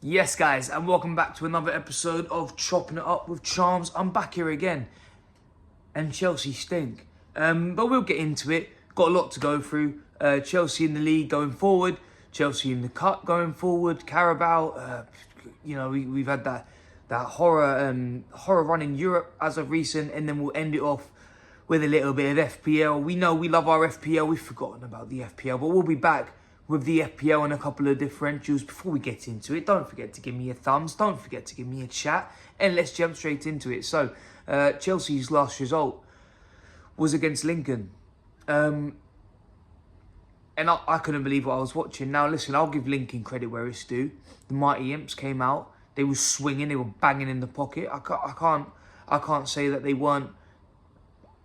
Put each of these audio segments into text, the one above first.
Yes, guys, and welcome back to another episode of Chopping It Up with Charms. I'm back here again, and Chelsea stink. But we'll get into it. Got a lot to go through. Chelsea in the league going forward, Chelsea in the cup going forward, Carabao. We've had that horror run in Europe as of recent, and then we'll end it off with a little bit of FPL. We know we love our FPL. We've forgotten about the FPL, but we'll be back with the FPL and a couple of differentials. Before we get into it, don't forget to give me a thumbs, don't forget to give me a chat, and let's jump straight into it. So, Chelsea's last result was against Lincoln. And I couldn't believe what I was watching. Now, listen, I'll give Lincoln credit where it's due. The Mighty Imps came out. They were swinging. They were banging in the pocket. I can't say that they weren't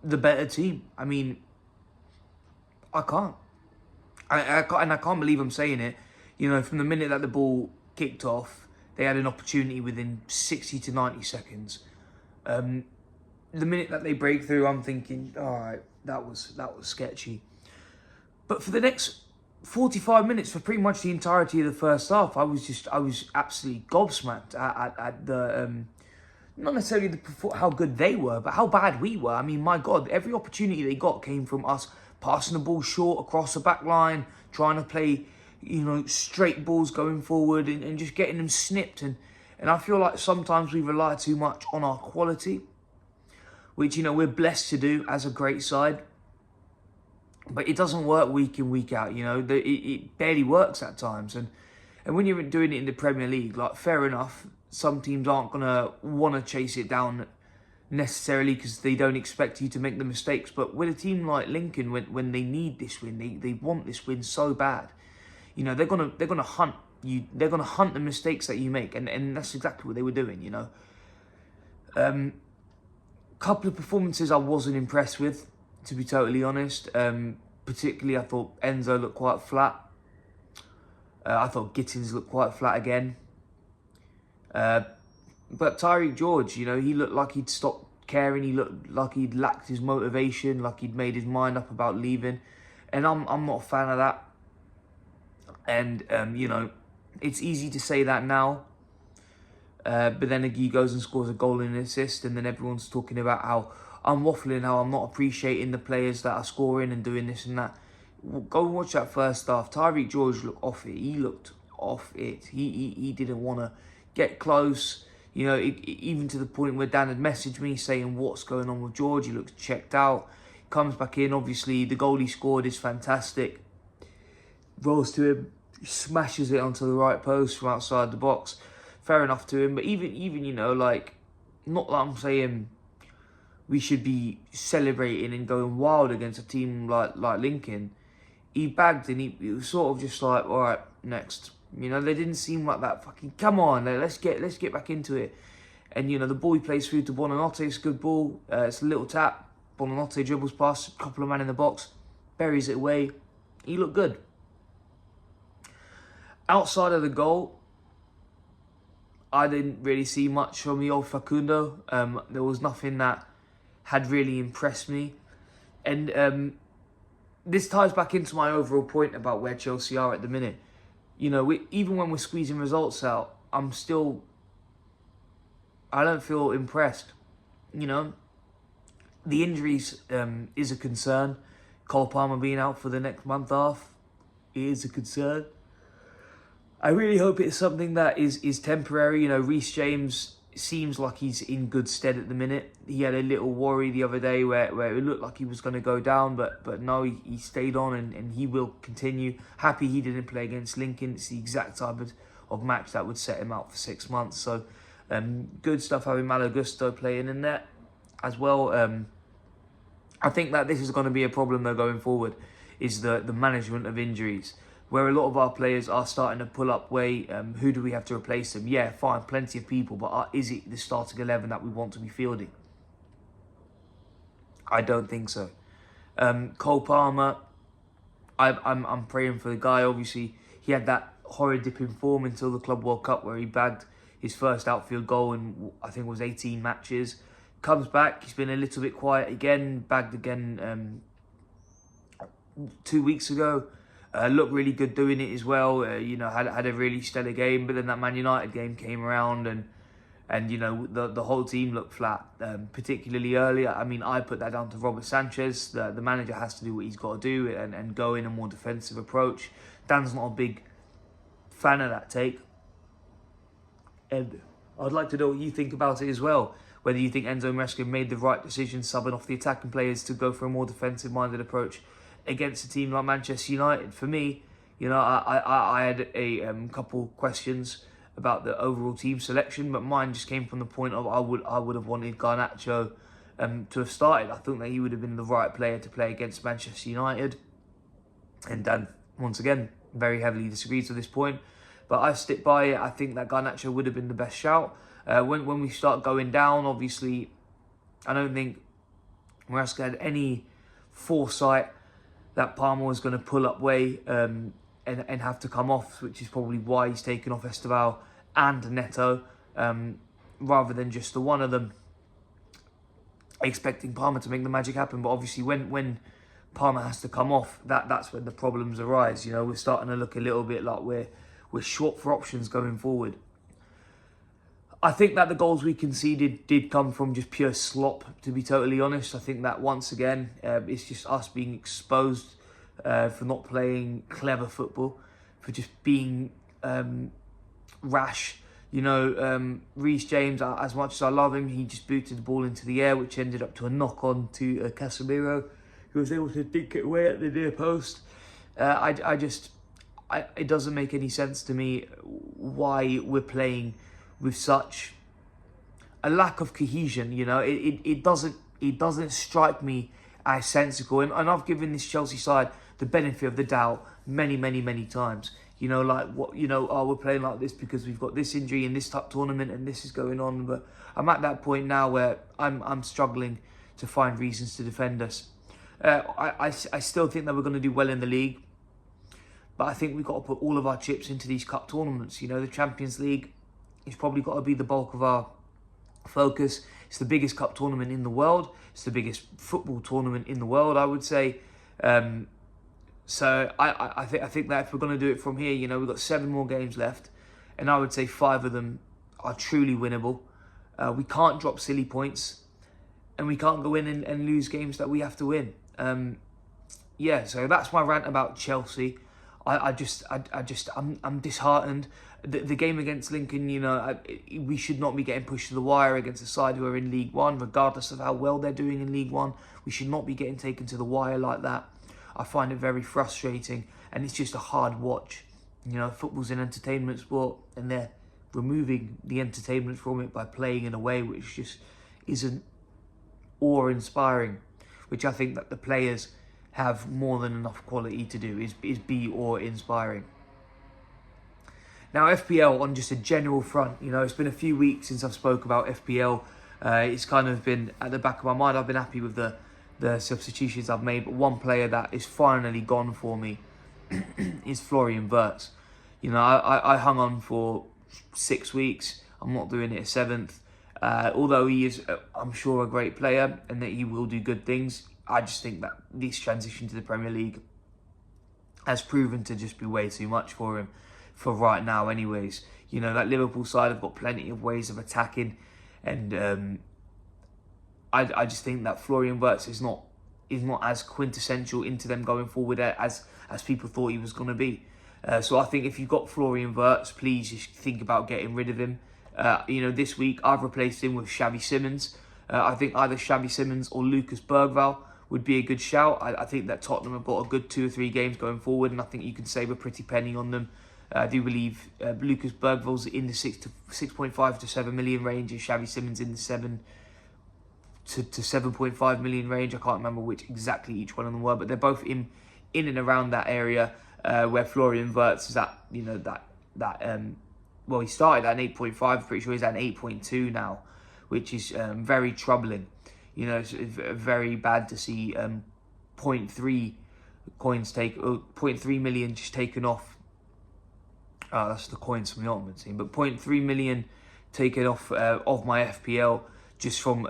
the better team. I mean, I can't. I can't believe I'm saying it. You know, from the minute that the ball kicked off, they had an opportunity within 60 to 90 seconds. The minute that they break through, I'm thinking, all right, that was sketchy. But for the next 45 minutes, for pretty much the entirety of the first half, I was absolutely gobsmacked at the not necessarily how good they were, but how bad we were. I mean, my God, every opportunity they got came from us passing the ball short across the back line, trying to play, straight balls going forward and just getting them snipped. And I feel like sometimes we rely too much on our quality, which, we're blessed to do as a great side. But it doesn't work week in, week out, It barely works at times. And when you're doing it in the Premier League, like, fair enough, some teams aren't going to want to chase it down necessarily because they don't expect you to make the mistakes. But with a team like Lincoln, when they need this win, they want this win so bad, they're gonna hunt you. They're gonna hunt the mistakes that you make, and that's exactly what they were doing. Couple of performances I wasn't impressed with, to be totally honest. Particularly, I thought Enzo looked quite flat. I thought Gittins looked quite flat again. But Tyreek George, he looked like he'd stopped caring. He looked like he'd lacked his motivation, like he'd made his mind up about leaving. And I'm not a fan of that. And, it's easy to say that now. But then he goes and scores a goal and an assist. And then everyone's talking about how I'm waffling, how I'm not appreciating the players that are scoring and doing this and that. Go and watch that first half. Tyreek George looked off it. He looked off it. He didn't want to get close. Even to the point where Dan had messaged me saying, what's going on with George? He looks checked out. Comes back in. Obviously, the goal he scored is fantastic. Rolls to him. Smashes it onto the right post from outside the box. Fair enough to him. But even not that I'm saying we should be celebrating and going wild against a team like Lincoln. He bagged and he was sort of just like, all right, next. They didn't seem like that fucking, come on, let's get back into it. And, the ball he plays through to Buonanotte, it's a good ball. It's a little tap. Buonanotte dribbles past a couple of men in the box, buries it away. He looked good. Outside of the goal, I didn't really see much from the old Facundo. There was nothing that had really impressed me. And this ties back into my overall point about where Chelsea are at the minute. Even when we're squeezing results out, I don't feel impressed. The injuries is a concern. Cole Palmer being out for the next month half is a concern. I really hope it's something that is temporary. Reece James seems like he's in good stead at the minute. He had a little worry the other day where it looked like he was going to go down, but no, he stayed on and he will continue. Happy he didn't play against Lincoln. It's the exact type of match that would set him out for 6 months. So good stuff having Malo Gusto playing in there as well. I think that this is going to be a problem though going forward, is the management of injuries, where a lot of our players are starting to pull up weight. Who do we have to replace them? Yeah, fine, plenty of people, but is it the starting 11 that we want to be fielding? I don't think so. Cole Palmer, I'm praying for the guy. Obviously, he had that horrid dip in form until the Club World Cup where he bagged his first outfield goal in, I think it was 18 matches. Comes back, he's been a little bit quiet again, bagged again 2 weeks ago. Looked really good doing it as well. Had a really stellar game. But then that Man United game came around, and the whole team looked flat, particularly early. I mean, I put that down to Robert Sanchez. The manager has to do what he's got to do and go in a more defensive approach. Dan's not a big fan of that take. And I'd like to know what you think about it as well. Whether you think Enzo Maresca made the right decision subbing off the attacking players to go for a more defensive-minded approach against a team like Manchester United. For me, I had a couple questions about the overall team selection, but mine just came from the point of I would have wanted Garnacho to have started. I think that he would have been the right player to play against Manchester United. And Dan, once again, very heavily disagrees with this point. But I stick by it. I think that Garnacho would have been the best shout. When we start going down, obviously, I don't think Maresca had any foresight that Palmer was going to pull up way and have to come off, which is probably why he's taken off Esteval and Neto, rather than just the one of them, expecting Palmer to make the magic happen. But obviously when Palmer has to come off, that's when the problems arise. We're starting to look a little bit like we're short for options going forward. I think that the goals we conceded did come from just pure slop, to be totally honest. I think that once again, it's just us being exposed for not playing clever football, for just being rash. Reece James, as much as I love him, he just booted the ball into the air, which ended up to a knock-on to Casemiro, who was able to dink it away at the near post. It doesn't make any sense to me why we're playing with such a lack of cohesion. It doesn't strike me as sensible. And I've given this Chelsea side the benefit of the doubt many times. We're playing like this because we've got this injury in this top tournament and this is going on. But I'm at that point now where I'm struggling to find reasons to defend us. I still think that we're going to do well in the league. But I think we've got to put all of our chips into these cup tournaments. The Champions League is probably got to be the bulk of our focus. It's the biggest cup tournament in the world. It's the biggest football tournament in the world, I would say. So I think that if we're going to do it from here, we've got 7 more games left. And I would say 5 of them are truly winnable. We can't drop silly points. And we can't go in and lose games that we have to win. So that's my rant about Chelsea. I'm disheartened. The game against Lincoln, we should not be getting pushed to the wire against a side who are in League One, regardless of how well they're doing in League One. We should not be getting taken to the wire like that. I find it very frustrating, and it's just a hard watch. Football's an entertainment sport, and they're removing the entertainment from it by playing in a way which just isn't awe-inspiring, which I think that the players have more than enough quality to do, is be awe-inspiring. Now, FPL, on just a general front, it's been a few weeks since I've spoke about FPL. It's kind of been at the back of my mind. I've been happy with the substitutions I've made, but one player that is finally gone for me is Florian Wirtz. I hung on for 6 weeks. I'm not doing it a 7th. Although he is, I'm sure, a great player and that he will do good things, I just think that this transition to the Premier League has proven to just be way too much for him for right now anyways. That Liverpool side have got plenty of ways of attacking, and I just think that Florian Wirtz is not as quintessential into them going forward as people thought he was going to be. So I think if you've got Florian Wirtz, please just think about getting rid of him. This week I've replaced him with Xavi Simons. I think either Xavi Simons or Lucas Bergvall would be a good shout. I think that Tottenham have got a good 2 or 3 games going forward, and I think you can save a pretty penny on them. I do believe Lucas Bergvall's in the 6.5 to 7 million range, and Xavi Simons in the 7 to 7.5 million range. I can't remember which exactly each one of them were, but they're both in and around that area where Florian Wirtz is at. He started at an 8.5. I'm pretty sure he's at an 8.2 now, which is very troubling. It's very bad to see 0.3 million just taken off. That's the coins from the Ultimate Team, but 0.3 million taken off of my FPL just from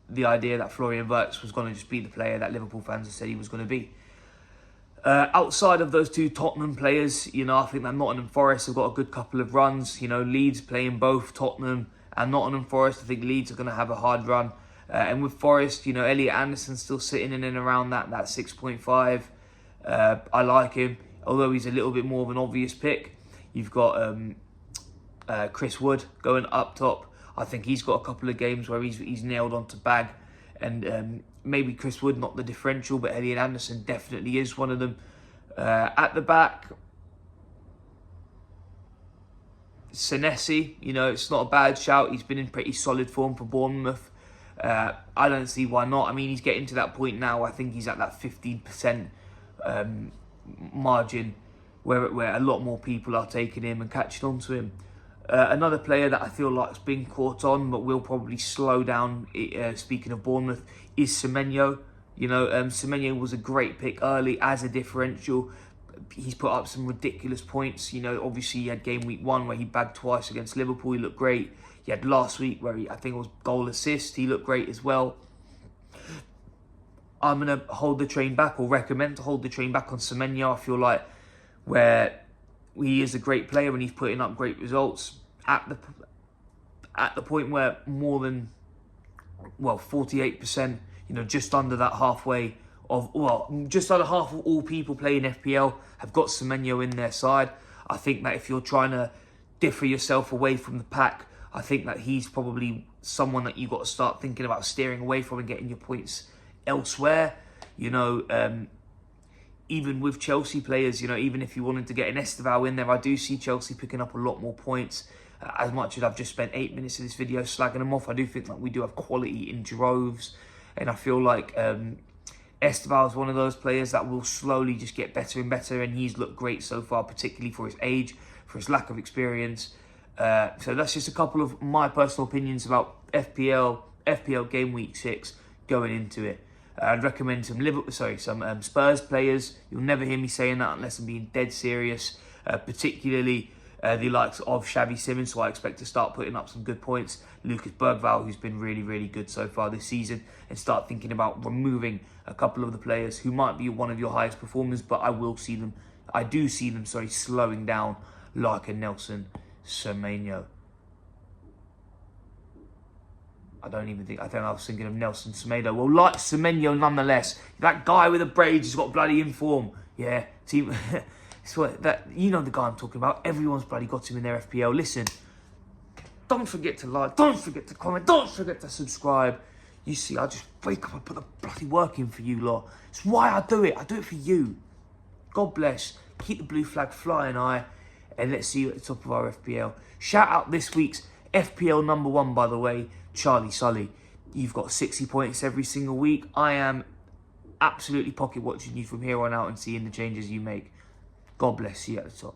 the idea that Florian Wirtz was going to just be the player that Liverpool fans have said he was going to be. Outside of those two Tottenham players, you know, I think that Nottingham Forest have got a good couple of runs. You know, Leeds playing both Tottenham and Nottingham Forest. I think Leeds are going to have a hard run. And with Forest, you know, Elliot Anderson's still sitting in and around that 6.5. I like him, although he's a little bit more of an obvious pick. You've got Chris Wood going up top. I think he's got a couple of games where he's nailed onto bag. And maybe Chris Wood, not the differential, but Elliot Anderson definitely is one of them. At the back, Senesi, you know, it's not a bad shout. He's been in pretty solid form for Bournemouth. I don't see why not. I mean, he's getting to that point now. I think he's at that 15% margin where a lot more people are taking him and catching on to him. Another player that I feel like has been caught on but will probably slow down, speaking of Bournemouth, is Semenyo. You know, Semenyo was a great pick early as a differential. He's put up some ridiculous points. You know, obviously he had game week 1 where he bagged twice against Liverpool. He looked great. He had last week where I think it was goal assist. He looked great as well. I'm going to hold the train back, or recommend to hold the train back on Semenyo. I feel like where he is a great player and he's putting up great results at the point where more than 48%, you know, just under that halfway of, just under half of all people playing FPL have got Semenyo in their side. I think that if you're trying to differ yourself away from the pack, I think that he's probably someone that you've got to start thinking about steering away from and getting your points elsewhere. You know, even with Chelsea players, you know, even if you wanted to get an Esteval in there, I do see Chelsea picking up a lot more points. As much as I've just spent 8 minutes of this video slagging them off, I do think that we do have quality in droves. And I feel like Esteval is one of those players that will slowly just get better and better. And he's looked great so far, particularly for his age, for his lack of experience. So that's just a couple of my personal opinions about FPL game week 6 going into it. I'd recommend some Spurs players. You'll never hear me saying that unless I'm being dead serious. Particularly the likes of Xavi Simons, so I expect to start putting up some good points. Lucas Bergvall, who's been really, really good so far this season, and start thinking about removing a couple of the players who might be one of your highest performers, but I do see them slowing down, like a Nelson Semenyo. I think I was thinking of Nelson Semedo. Well, like Semenyo nonetheless. That guy with the braids has got bloody inform. Yeah, team. You know the guy I'm talking about. Everyone's bloody got him in their FPL. Listen, don't forget to like, don't forget to comment, don't forget to subscribe. You see, I just wake up and put the bloody work in for you lot. It's why I do it. I do it for you. God bless. Keep the blue flag flying high. And let's see you at the top of our FPL. Shout out this week's FPL number 1, by the way, Charlie Sully. You've got 60 points every single week. I am absolutely pocket watching you from here on out and seeing the changes you make. God bless you at the top.